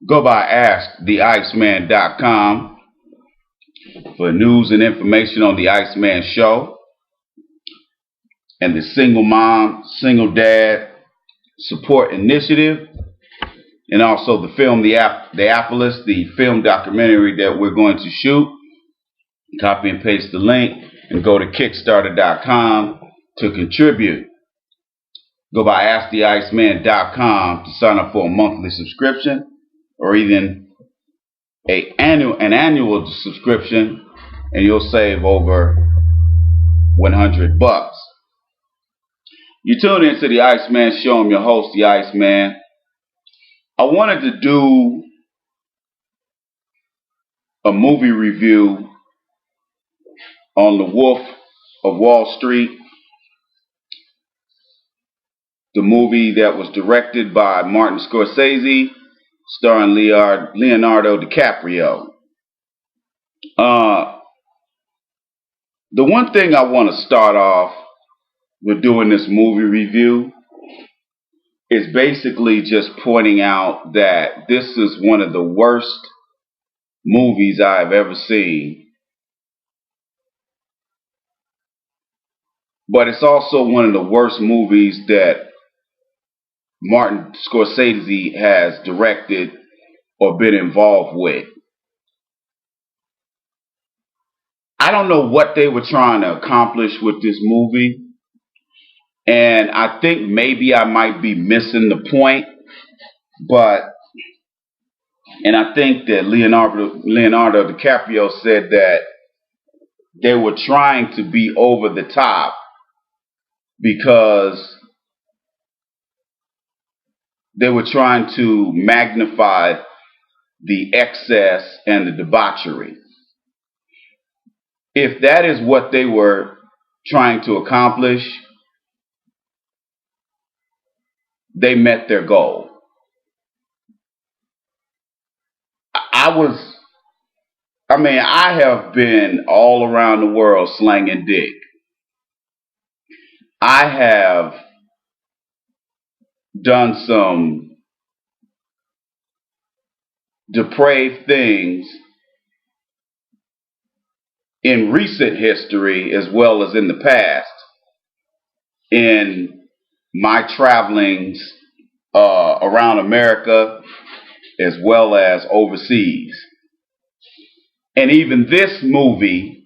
Go by AskTheIceman.com for news and information on the Iceman Show and the Single Mom, Single Dad Support Initiative, and also the film The Appalus, the film documentary that we're going to shoot. Copy and paste the link and go to Kickstarter.com to contribute. Go by AskTheIceman.com to sign up for a monthly subscription or even an annual subscription, and you'll save over $100. You tune into the Iceman Show. I'm your host, the Iceman. I wanted to do a movie review on The Wolf of Wall Street, the movie that was directed by Martin Scorsese, starring Leonardo DiCaprio. The one thing I want to start off with doing this movie review is basically just pointing out that this is one of the worst movies I've ever seen. But it's also one of the worst movies that Martin Scorsese has directed or been involved with. I don't know what they were trying to accomplish with this movie, and I think maybe I might be missing the point, and I think that Leonardo DiCaprio said that they were trying to be over the top because they were trying to magnify the excess and the debauchery. If that is what they were trying to accomplish, they met their goal. I have been all around the world slanging dick. I have done some depraved things in recent history as well as in the past in my travelings around America as well as overseas. And even this movie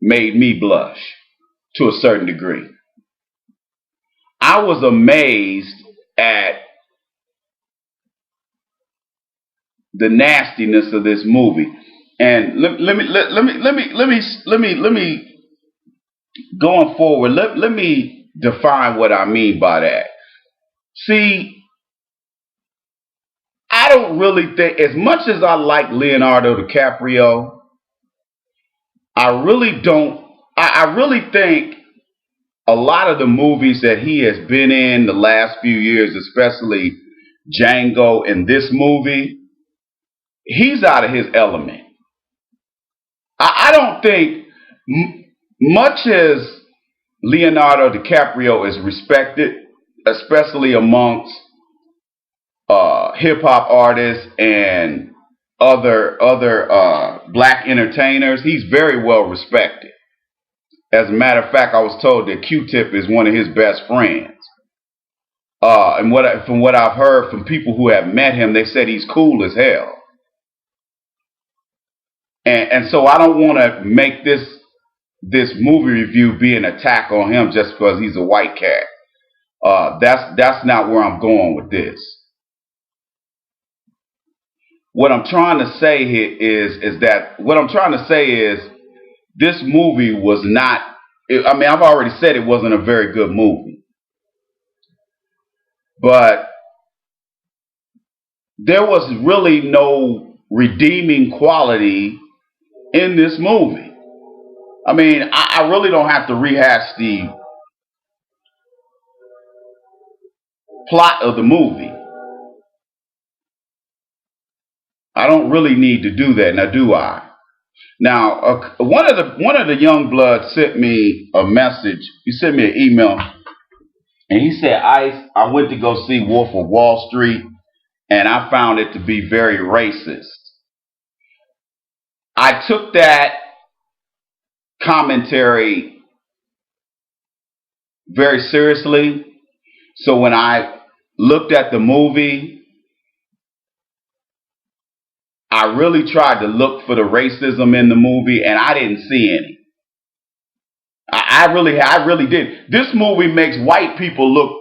made me blush to a certain degree. I was amazed at the nastiness of this movie. And let me going forward, let me define what I mean by that. See, I don't really think, as much as I like Leonardo DiCaprio, I really think a lot of the movies that he has been in the last few years, especially Django and this movie, he's out of his element. I don't think, much as Leonardo DiCaprio is respected, especially amongst hip-hop artists and other black entertainers, he's very well respected. As a matter of fact, I was told that Q-Tip is one of his best friends. And from what I've heard from people who have met him, they said he's cool as hell. And so I don't want to make this movie review be an attack on him just because he's a white cat. That's not where I'm going with this. What I'm trying to say here is this movie was not, I've already said it wasn't a very good movie. But there was really no redeeming quality in this movie. I really don't have to rehash the plot of the movie. I don't really need to do that, now do I? Now, one of the young bloods sent me a message. He sent me an email, and he said, "Ice, I went to go see Wolf of Wall Street, and I found it to be very racist. I took that commentary very seriously. So when I looked at the movie, I really tried to look for the racism in the movie, and I didn't see any. I really did. This movie makes white people look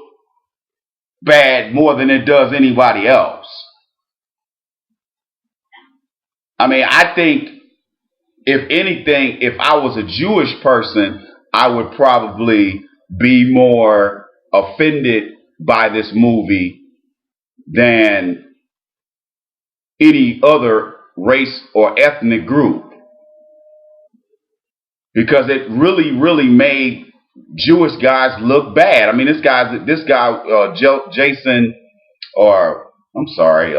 bad more than it does anybody else. I mean, I think, if anything, if I was a Jewish person, I would probably be more offended by this movie than any other race or ethnic group, because it really made Jewish guys look bad. I mean, this guy, Jason, or I'm sorry,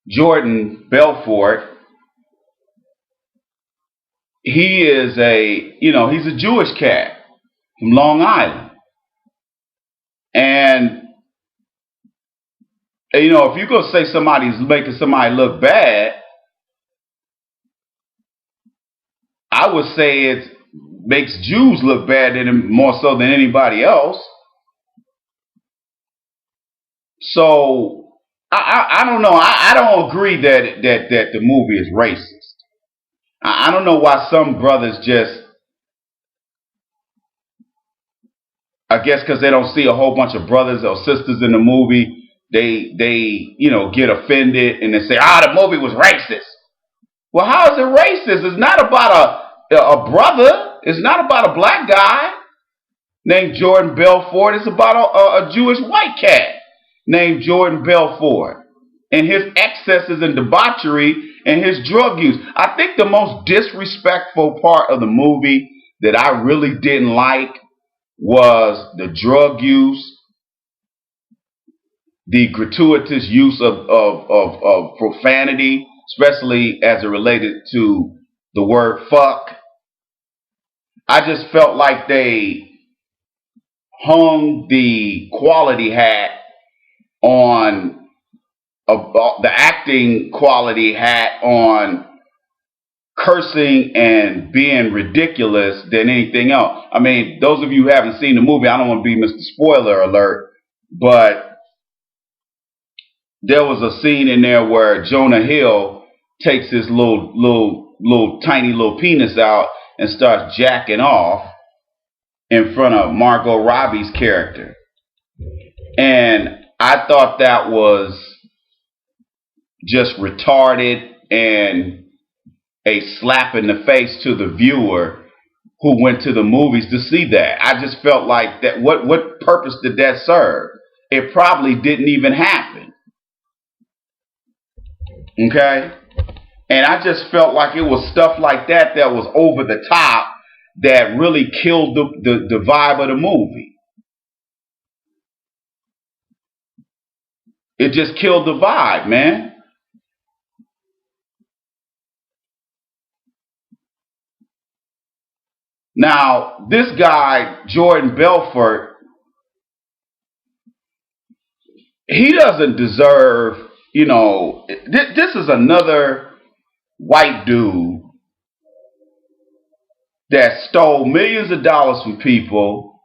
Jordan Belfort. He is he's a Jewish cat from Long Island, and if you're gonna say somebody's making somebody look bad, I would say it makes Jews look bad more so than anybody else. So I don't know. I don't agree that the movie is racist. I don't know why some brothers just, I guess because they don't see a whole bunch of brothers or sisters in the movie, they get offended and they say, the movie was racist. Well, how is it racist? It's not about a brother. It's not about a black guy named Jordan Belfort. It's about a Jewish white cat named Jordan Belfort and his excesses and debauchery and his drug use. I think the most disrespectful part of the movie that I really didn't like was the drug use, the gratuitous use of profanity, especially as it related to the word fuck. I just felt like they hung the quality hat on the acting quality hat on cursing and being ridiculous than anything else. I mean, those of you who haven't seen the movie, I don't want to be Mr. Spoiler Alert, but there was a scene in there where Jonah Hill takes his little tiny penis out and starts jacking off in front of Margot Robbie's character. And I thought that was just retarded and a slap in the face to the viewer who went to the movies to see that. I just felt like that. What purpose did that serve? It probably didn't even happen. Okay? And I just felt like it was stuff like that was over the top that really killed the vibe of the movie. It just killed the vibe, man. Now, this guy, Jordan Belfort, he doesn't deserve, this is another white dude that stole millions of dollars from people,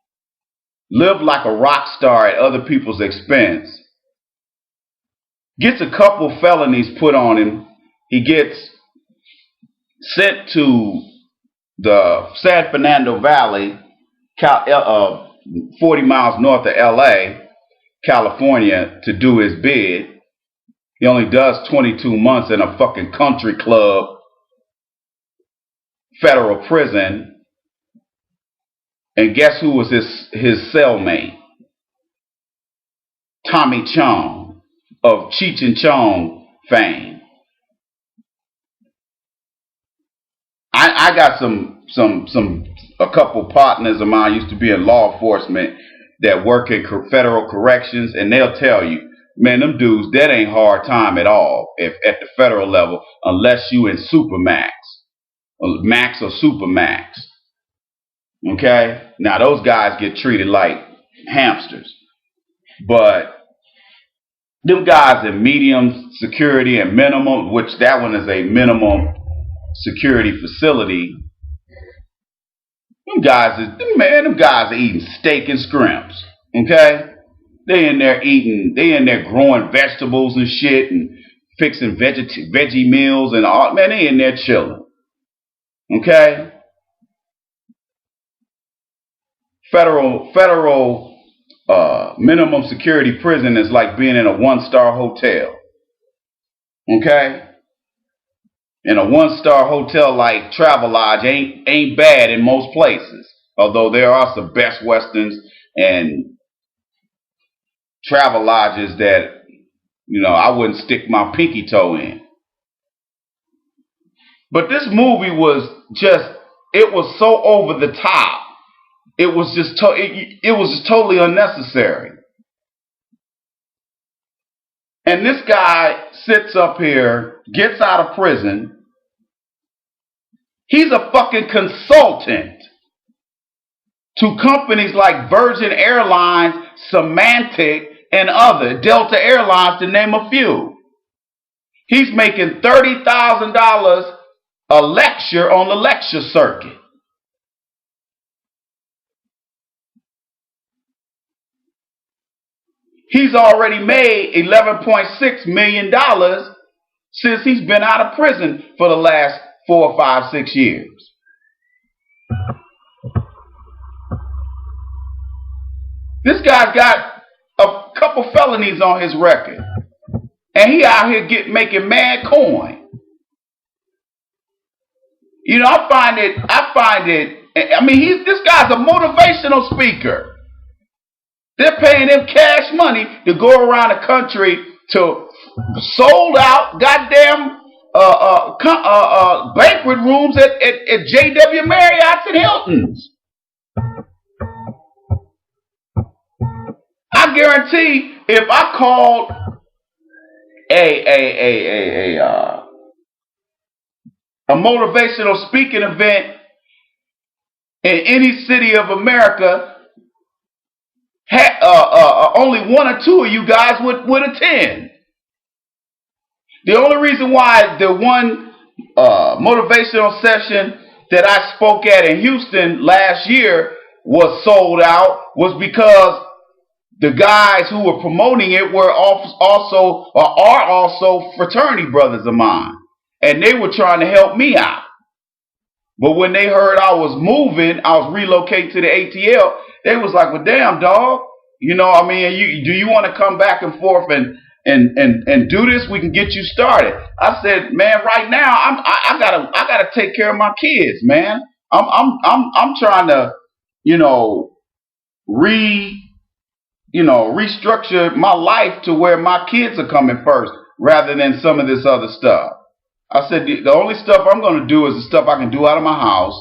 lived like a rock star at other people's expense, gets a couple felonies put on him. He gets sent to the San Fernando Valley, 40 miles north of LA, California, to do his bid. He only does 22 months in a fucking country club federal prison. And guess who was his cellmate? Tommy Chong of Cheech and Chong fame. I got a couple partners of mine used to be in law enforcement that work in federal corrections, and they'll tell you, man, them dudes, that ain't hard time at all if at the federal level, unless you in Supermax. max or super max. Okay? Now those guys get treated like hamsters. But them guys in medium security and minimum, which that one is a minimum security facility, them guys are eating steak and scrimps. Okay? They in there growing vegetables and shit and fixing veggie meals and all. Man, they in there chilling. Okay? Federal minimum security prison is like being in a 1-star hotel. Okay? And a 1-star hotel like Travelodge ain't bad in most places. Although there are some Best Westerns and travel lodges that, I wouldn't stick my pinky toe in. But this movie was it was so over the top. It was just totally unnecessary. And this guy sits up here, gets out of prison. He's a fucking consultant to companies like Virgin Airlines, Symantec, and other, Delta Airlines, to name a few. He's making $30,000 a lecture on the lecture circuit. He's already made $11.6 million since he's been out of prison for the last 4, 5, 6 years. This guy's got a couple felonies on his record, and he out here making mad coin. I find it. I mean, this guy's a motivational speaker. They're paying him cash money to go around the country to sold out goddamn banquet rooms at JW Marriott's and Hilton's. I guarantee if I called a motivational speaking event in any city of America, only 1 or 2 of you guys would attend. The only reason why the one motivational session that I spoke at in Houston last year was sold out was because the guys who were promoting it are also fraternity brothers of mine. And they were trying to help me out. But when they heard I was moving, I was relocating to the ATL, they was like, well, damn, dog. Do you want to come back and forth and do this? We can get you started. I said, man, right now I gotta take care of my kids, man. I'm trying to, restructure my life to where my kids are coming first rather than some of this other stuff. I said, the only stuff I'm going to do is the stuff I can do out of my house,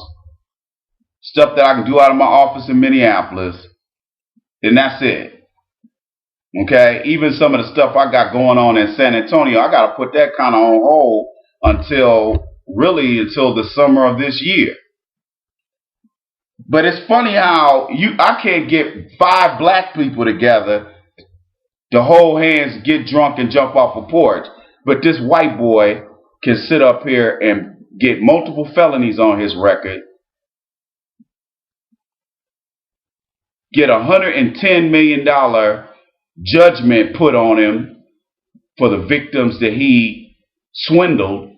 stuff that I can do out of my office in Minneapolis, and that's it. Okay? Even some of the stuff I got going on in San Antonio, I got to put that kind of on hold until the summer of this year. But it's funny how I can't get 5 black people together to hold hands, get drunk, and jump off a porch. But this white boy can sit up here and get multiple felonies on his record, get $110 million judgment put on him for the victims that he swindled.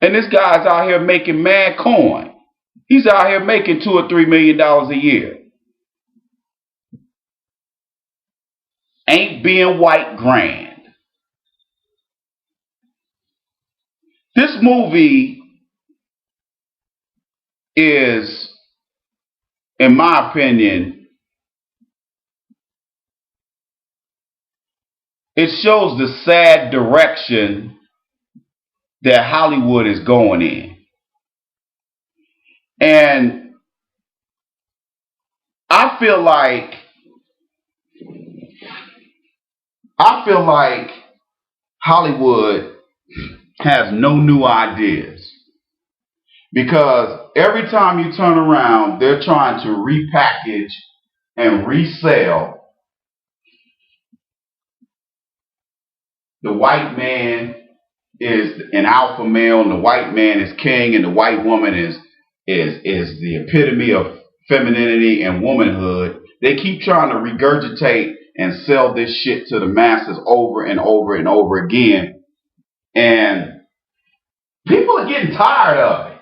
And this guy's out here making mad coin. He's out here making $2 or $3 million a year. Ain't being white grand. This movie is, in my opinion, it shows the sad direction that Hollywood is going in. And I feel like Hollywood has no new ideas. Because every time you turn around, they're trying to repackage and resell the white man is an alpha male, and the white man is king, and the white woman is the epitome of femininity and womanhood. They keep trying to regurgitate and sell this shit to the masses over and over and over again. And people are getting tired of it.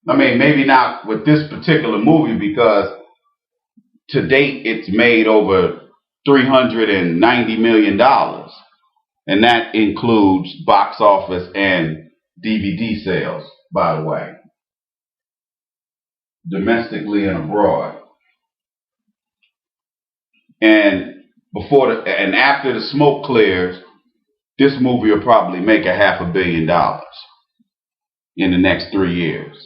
I mean, maybe not with this particular movie, because to date it's made over $390 million. And that includes box office and DVD sales, by the way, domestically and abroad. And after the smoke clears, this movie will probably make $500 million in the next 3 years,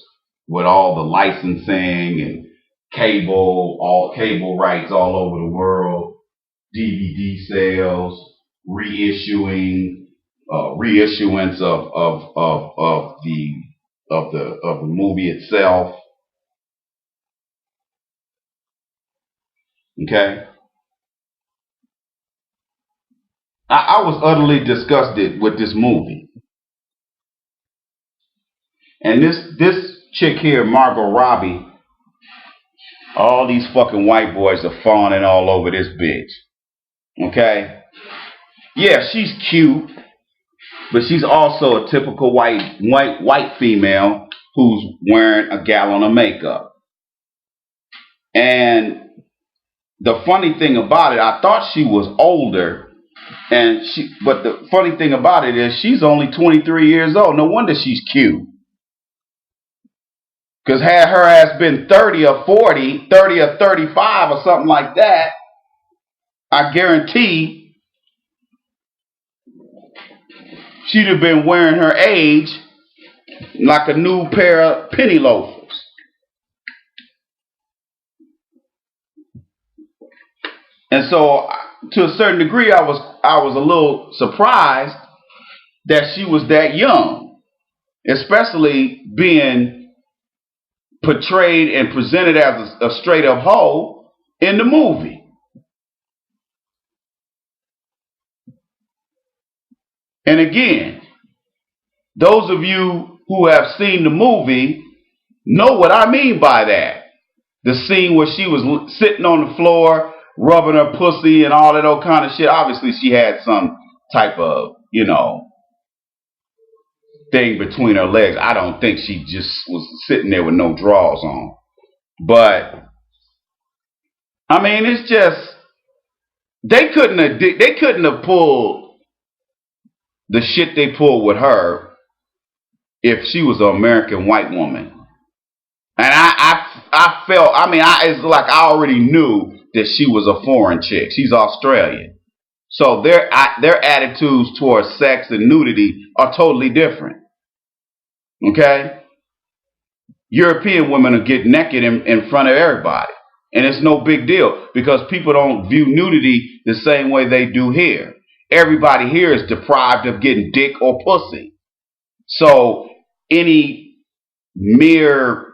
with all the licensing and cable rights all over the world, DVD sales, reissuance of the movie itself. Okay. I was utterly disgusted with this movie. And this chick here, Margot Robbie, all these fucking white boys are fawning all over this bitch. Okay? Yeah, she's cute, but she's also a typical white female who's wearing a gallon of makeup. And the funny thing about it, I thought she was older. But the funny thing about it is she's only 23 years old. No wonder she's cute. Because had her ass been 30 or 40, 30 or 35 or something like that, I guarantee she'd have been wearing her age like a new pair of penny loafers. And so, to a certain degree, I was a little surprised that she was that young, especially being portrayed and presented as a straight up hoe in the movie. And again, those of you who have seen the movie know what I mean by that. The scene where she was sitting on the floor, rubbing her pussy and all that old kind of shit. Obviously, she had some type of, thing between her legs. I don't think she just was sitting there with no drawers on. But, I mean, it's just, they couldn't have pulled the shit they pulled with her if she was an American white woman. And I felt, it's like I already knew that she was a foreign chick. She's Australian. So their attitudes towards sex and nudity are totally different. Okay? European women will get naked in front of everybody. And it's no big deal because people don't view nudity the same way they do here. Everybody here is deprived of getting dick or pussy. So any mere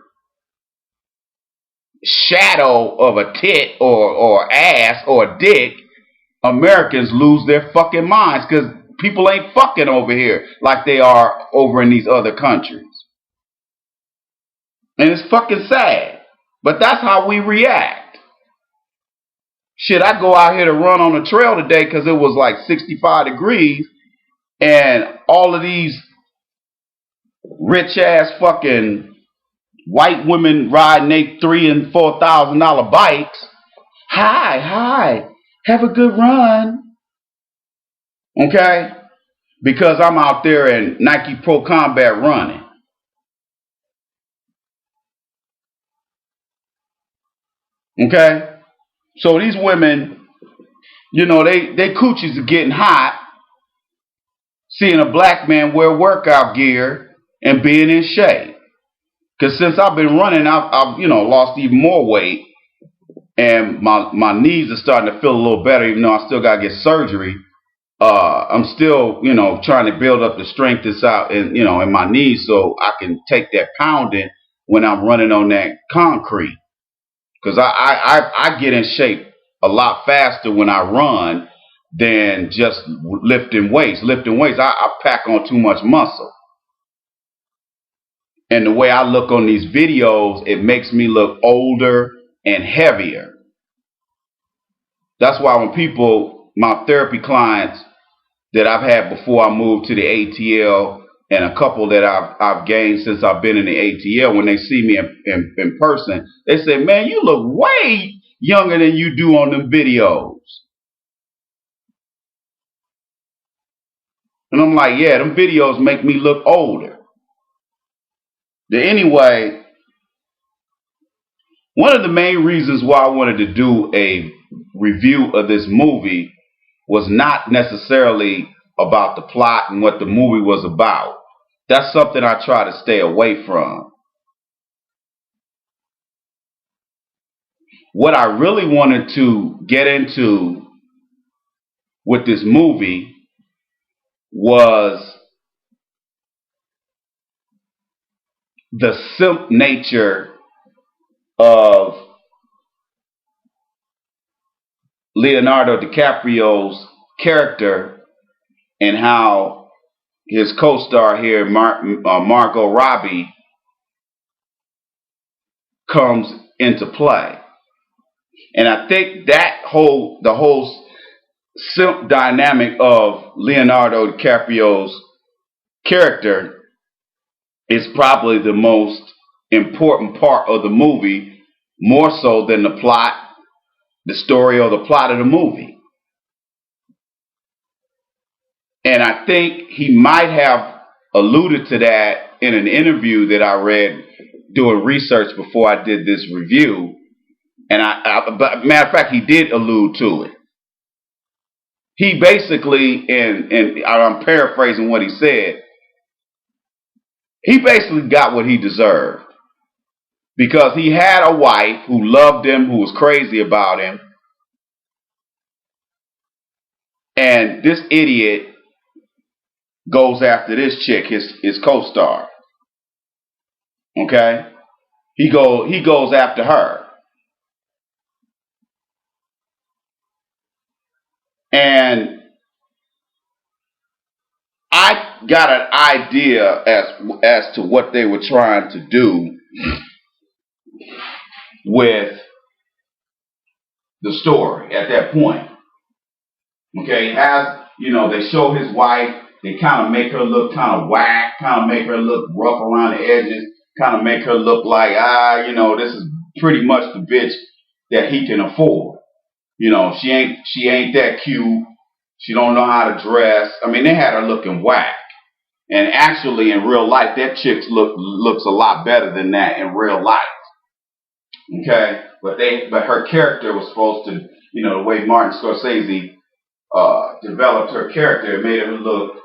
shadow of a tit or ass or dick, Americans lose their fucking minds because people ain't fucking over here like they are over in these other countries. And it's fucking sad. But that's how we react. Shit, I go out here to run on the trail today because it was like 65 degrees and all of these rich ass fucking white women riding they $3,000 and $4,000 bikes. Hi, have a good run. Okay? Because I'm out there in Nike Pro Combat running. Okay? So these women, they coochies are getting hot seeing a black man wear workout gear and being in shape. Because since I've been running, I've lost even more weight. And my knees are starting to feel a little better, even though I still got to get surgery. I'm still, trying to build up the strength that's out in my knees so I can take that pounding when I'm running on that concrete. Because I get in shape a lot faster when I run than just lifting weights. Lifting weights, I pack on too much muscle. And the way I look on these videos, it makes me look older and heavier. That's why when my therapy clients that I've had before I moved to the ATL, and a couple that I've gained since I've been in the ATL, when they see me in person, they say, "Man, you look way younger than you do on them videos." And I'm like, yeah, them videos make me look older. But anyway, one of the main reasons why I wanted to do a review of this movie was not necessarily about the plot and what the movie was about. That's something I try to stay away from. What I really wanted to get into with this movie was the simp nature of Leonardo DiCaprio's character and how his co-star here, Margot Robbie, comes into play. And I think the whole simp dynamic of Leonardo DiCaprio's character is probably the most important part of the movie, more so than the plot, the story, or the plot of the movie. And I think he might have alluded to that in an interview that I read doing research before I did this review. And but matter of fact, he did allude to it. He basically, and I'm paraphrasing what he said, he basically got what he deserved. Because he had a wife who loved him, who was crazy about him. And this idiot goes after this chick, his co-star. Okay? He goes after her. And I got an idea as to what they were trying to do with the story at that point. Okay, they show his wife, they kind of make her look kind of whack, kind of make her look rough around the edges, kind of make her look like, this is pretty much the bitch that he can afford. She ain't that cute. She don't know how to dress. I mean, they had her looking whack. And actually, in real life, that chick looks a lot better than that in real life. Okay, but her character was supposed to, the way Martin Scorsese developed her character, it made her look,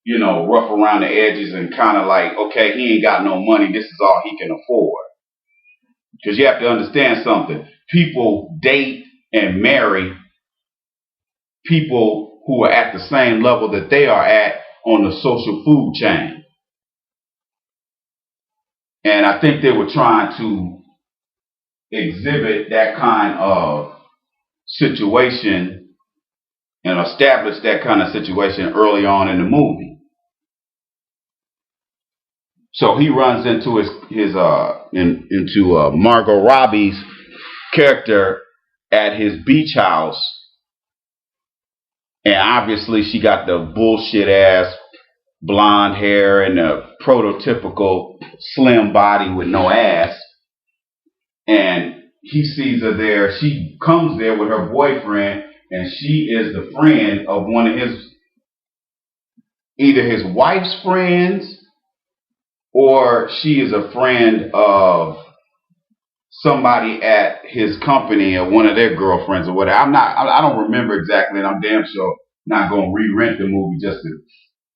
rough around the edges and kind of like, okay, he ain't got no money. This is all he can afford. Because you have to understand something. People date and marry people who are at the same level that they are at on the social food chain. And I think they were trying to exhibit that kind of situation and establish that kind of situation early on in the movie. So he runs into into Margot Robbie's character at his beach house, and obviously she got the bullshit ass blonde hair and the prototypical slim body with no ass. And he sees her there. She comes there with her boyfriend, and she is the friend of one of either his wife's friends, or she is a friend of somebody at his company or one of their girlfriends or whatever. I don't remember exactly, and I'm damn sure not going to re-rent the movie just to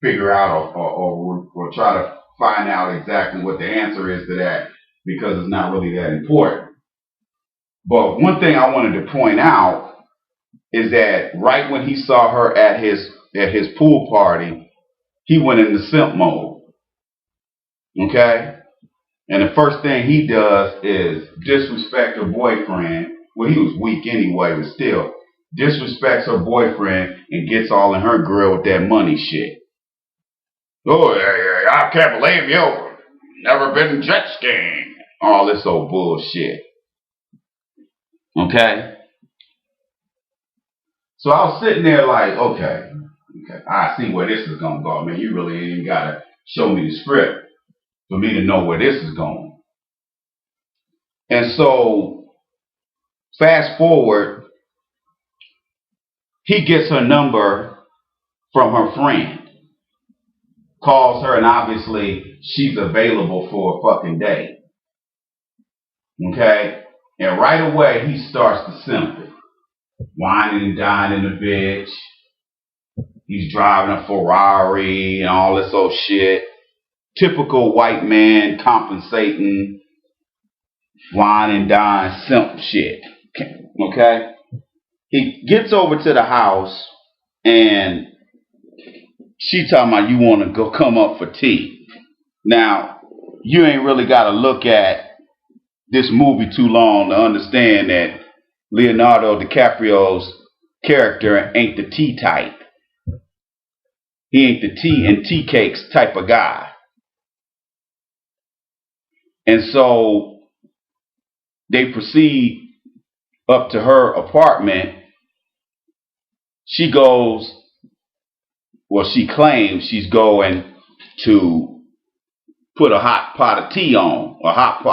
figure out or try to find out exactly what the answer is to that, because it's not really that important. But one thing I wanted to point out is that right when he saw her at his pool party, he went into simp mode. Okay? And the first thing he does is disrespect her boyfriend. Well, he was weak anyway, but still disrespects her boyfriend and gets all in her grill with that money shit. Oh, yeah, I can't believe you never been jet skiing. All this old bullshit. Okay? So I was sitting there like, okay, I see where this is going to go. I mean, you really ain't got to show me the script for me to know where this is going. And so, fast forward, he gets her number from her friend, calls her, and obviously she's available for a fucking date. Okay? And right away, he starts to simp it. Whining and dining the bitch. He's driving a Ferrari and all this old shit. Typical white man compensating, wine and dine, simp shit. Okay? He gets over to the house and she talking about you want to go come up for tea. Now, you ain't really got to look at this movie too long to understand that Leonardo DiCaprio's character ain't the tea type. He ain't the tea and tea cakes type of guy. And so they proceed up to her apartment. She goes, well, she claims she's going to put a hot pot of tea on, a hot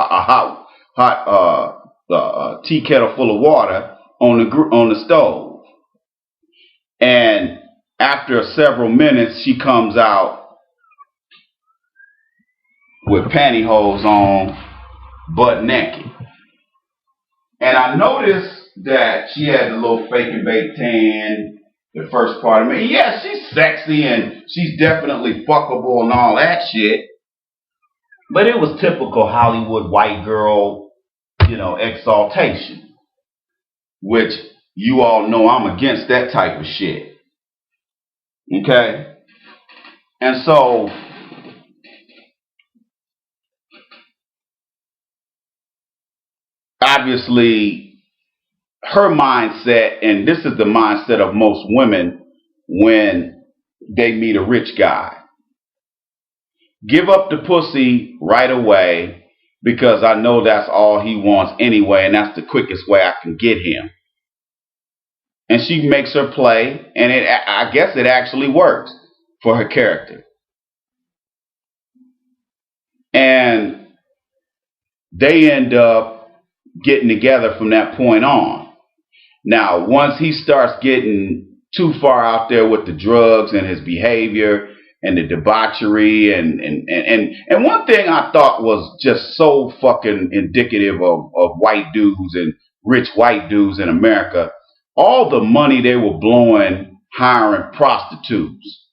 tea kettle full of water on the stove. And after several minutes, she comes out with pantyhose on, butt naked. And I noticed that she had the little fake and bake tan, the first part of me. Yeah, she's sexy and she's definitely fuckable and all that shit. But it was typical Hollywood white girl, exaltation. Which you all know I'm against that type of shit. Okay? And so obviously her mindset, and this is the mindset of most women when they meet a rich guy. Give up the pussy right away because I know that's all he wants anyway, and that's the quickest way I can get him. And she makes her play, and I guess it actually works for her character. And they end up getting together from that point on. Now, once he starts getting too far out there with the drugs and his behavior and the debauchery and one thing I thought was just so fucking indicative of white dudes and rich white dudes in America, all the money they were blowing hiring prostitutes.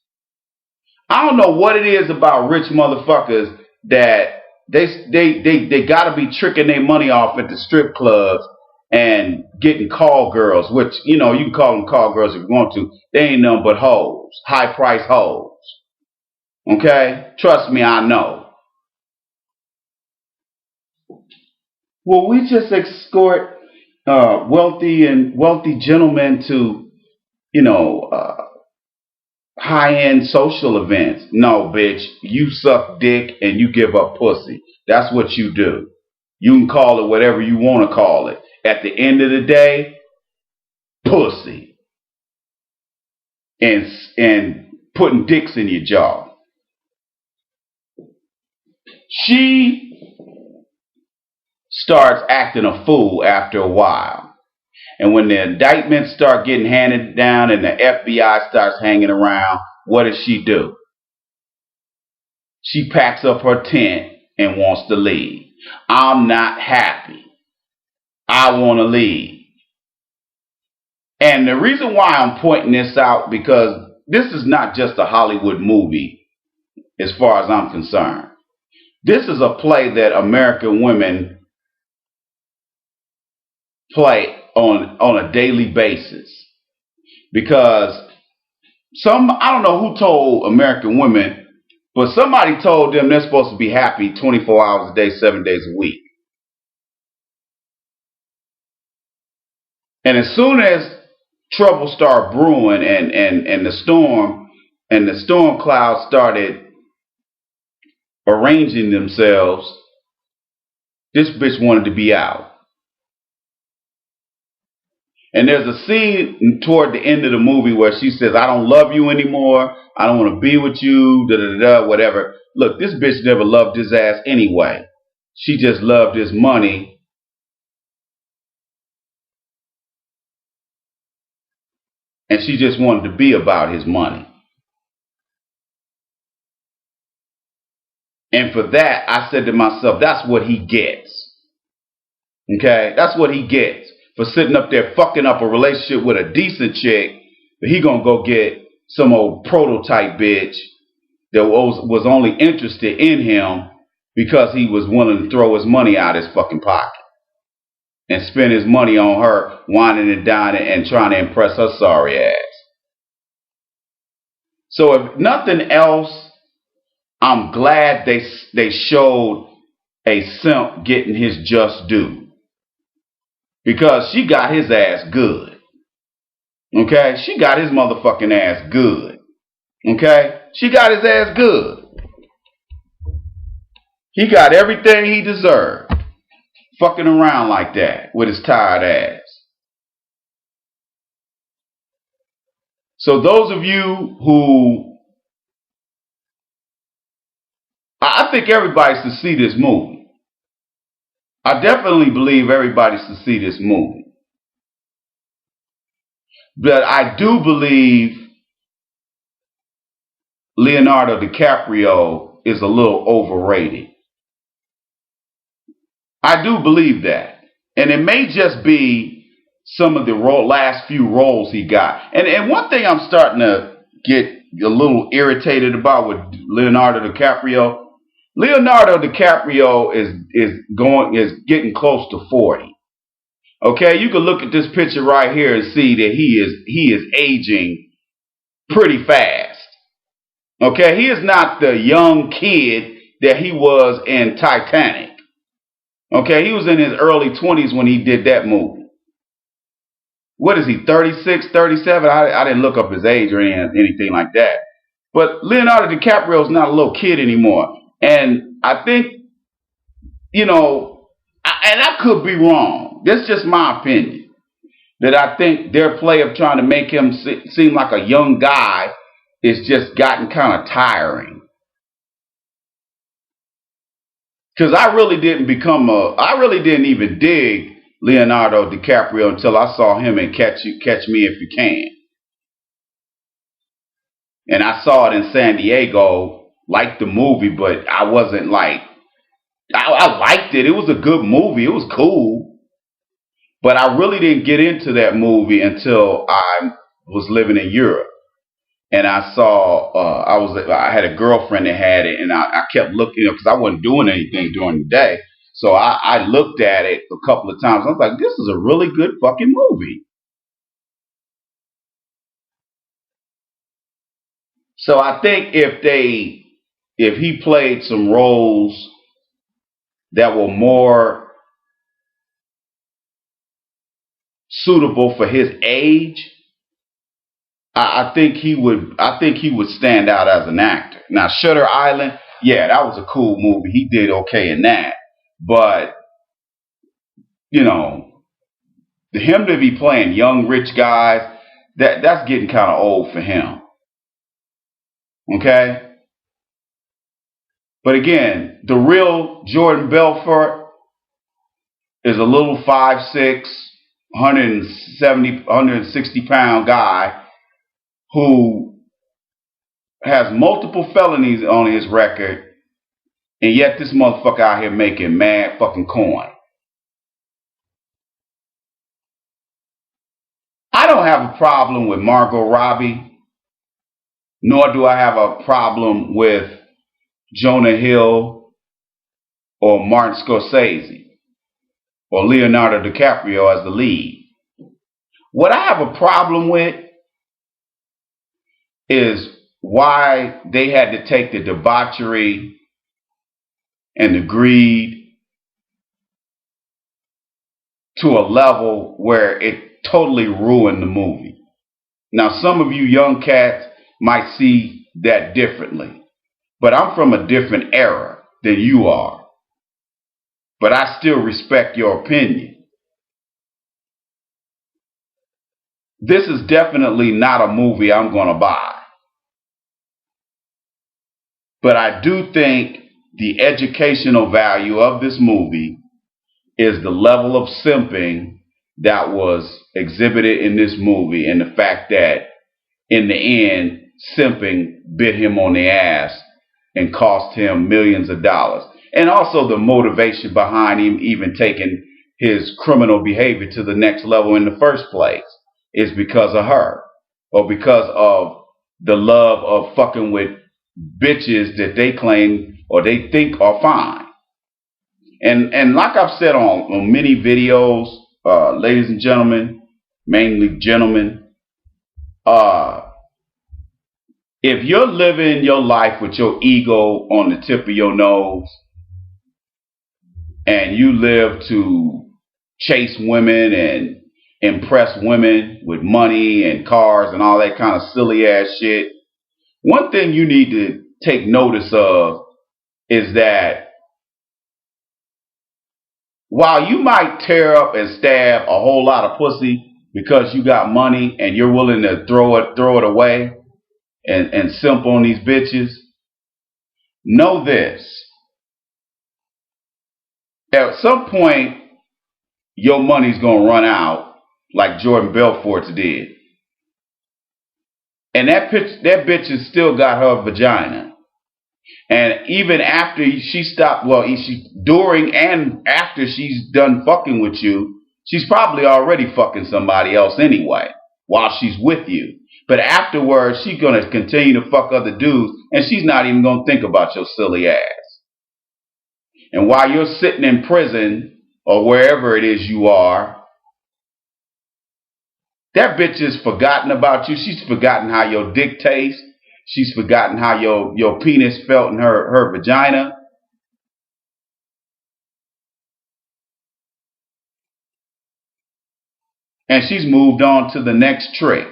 I don't know what it is about rich motherfuckers that they gotta be tricking their money off at the strip clubs and getting call girls, which, you can call them call girls if you want to. They ain't nothing but hoes, high price hoes. Okay? Trust me, I know. Well, we just escort wealthy gentlemen to, high-end social events. No, bitch, you suck dick and you give up pussy. That's what you do. You can call it whatever you want to call it. At the end of the day, pussy. And putting dicks in your jaw. She starts acting a fool after a while. And when the indictments start getting handed down and the FBI starts hanging around, what does she do? She packs up her tent and wants to leave. I'm not happy. I want to leave. And the reason why I'm pointing this out, because this is not just a Hollywood movie as far as I'm concerned. This is a play that American women play on a daily basis. because I don't know who told American women, but somebody told them they're supposed to be happy 24 hours a day, 7 days a week. And as soon as trouble started brewing and the storm clouds started arranging themselves, this bitch wanted to be out. And there's a scene toward the end of the movie where she says, I don't love you anymore. I don't want to be with you, whatever. Look, this bitch never loved his ass anyway. She just loved his money. And she just wanted to be about his money. And for that, I said to myself, that's what he gets. Okay? That's what he gets for sitting up there fucking up a relationship with a decent chick. But he gonna go get some old prototype bitch that was only interested in him because he was willing to throw his money out his fucking pocket and spend his money on her, whining and dining and trying to impress her sorry ass. So if nothing else, I'm glad they showed a simp getting his just due. Because she got his ass good. Okay? She got his motherfucking ass good. Okay? She got his ass good. He got everything he deserved. Fucking around like that with his tired ass. So those of you who... I think everybody should see this movie. I definitely believe everybody should see this movie. But I do believe Leonardo DiCaprio is a little overrated. I do believe that. And it may just be some of the last few roles he got. And one thing I'm starting to get a little irritated about with Leonardo DiCaprio, Leonardo DiCaprio is getting close to 40. Okay, you can look at this picture right here and see that he is aging pretty fast. Okay, he is not the young kid that he was in Titanic. Okay, he was in his early 20s when he did that movie. What is he, 36, 37? I didn't look up his age or anything like that. But Leonardo DiCaprio is not a little kid anymore. And I think, and I could be wrong. That's just my opinion. That I think their play of trying to make him seem like a young guy is just gotten kind of tiring. Because I really didn't even dig Leonardo DiCaprio until I saw him in Catch Me If You Can. And I saw it in San Diego, liked the movie, but I wasn't like, I liked it. It was a good movie. It was cool. But I really didn't get into that movie until I was living in Europe. And I saw, I had a girlfriend that had it, and I kept looking, because I wasn't doing anything during the day. So I looked at it a couple of times. I was like, this is a really good fucking movie. So I think if he played some roles that were more suitable for his age, I think he would stand out as an actor. Now, Shutter Island, yeah, that was a cool movie. He did okay in that. But, him to be playing young, rich guys, that's getting kind of old for him. Okay? But again, the real Jordan Belfort is a little 5'6", 160 pound guy who has multiple felonies on his record, and yet this motherfucker out here making mad fucking coin. I don't have a problem with Margot Robbie, nor do I have a problem with Jonah Hill or Martin Scorsese or Leonardo DiCaprio as the lead. What I have a problem with is why they had to take the debauchery and the greed to a level where it totally ruined the movie. Now, some of you young cats might see that differently, but I'm from a different era than you are. But I still respect your opinion. This is definitely not a movie I'm going to buy. But I do think the educational value of this movie is the level of simping that was exhibited in this movie, and the fact that in the end, simping bit him on the ass and cost him millions of dollars. And also the motivation behind him even taking his criminal behavior to the next level in the first place is because of her, or because of the love of fucking with bitches that they claim or they think are fine. And like I've said on many videos, ladies and gentlemen, mainly gentlemen, if you're living your life with your ego on the tip of your nose, and you live to chase women and impress women with money and cars and all that kind of silly ass shit, one thing you need to take notice of is that while you might tear up and stab a whole lot of pussy because you got money and you're willing to throw it away and simp on these bitches, know this. At some point, your money's going to run out like Jordan Belfort's did. And that bitch has still got her vagina. And even after she stopped, during and after she's done fucking with you, she's probably already fucking somebody else anyway while she's with you. But afterwards, she's going to continue to fuck other dudes, and she's not even going to think about your silly ass. And while you're sitting in prison or wherever it is you are, that bitch has forgotten about you. She's forgotten how your dick tastes. She's forgotten how your penis felt in her vagina. And she's moved on to the next trick.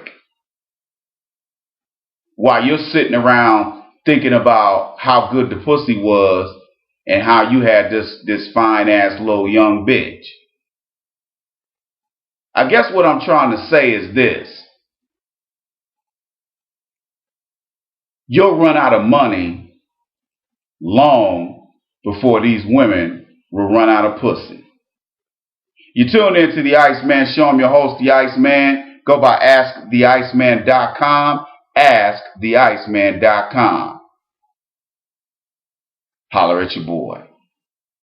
While you're sitting around thinking about how good the pussy was and how you had this fine ass little young bitch. I guess what I'm trying to say is this. You'll run out of money long before these women will run out of pussy. You tune into the Iceman Show. I'm your host, the Iceman. Go by AskTheIceman.com. AskTheIceman.com. Holler at your boy.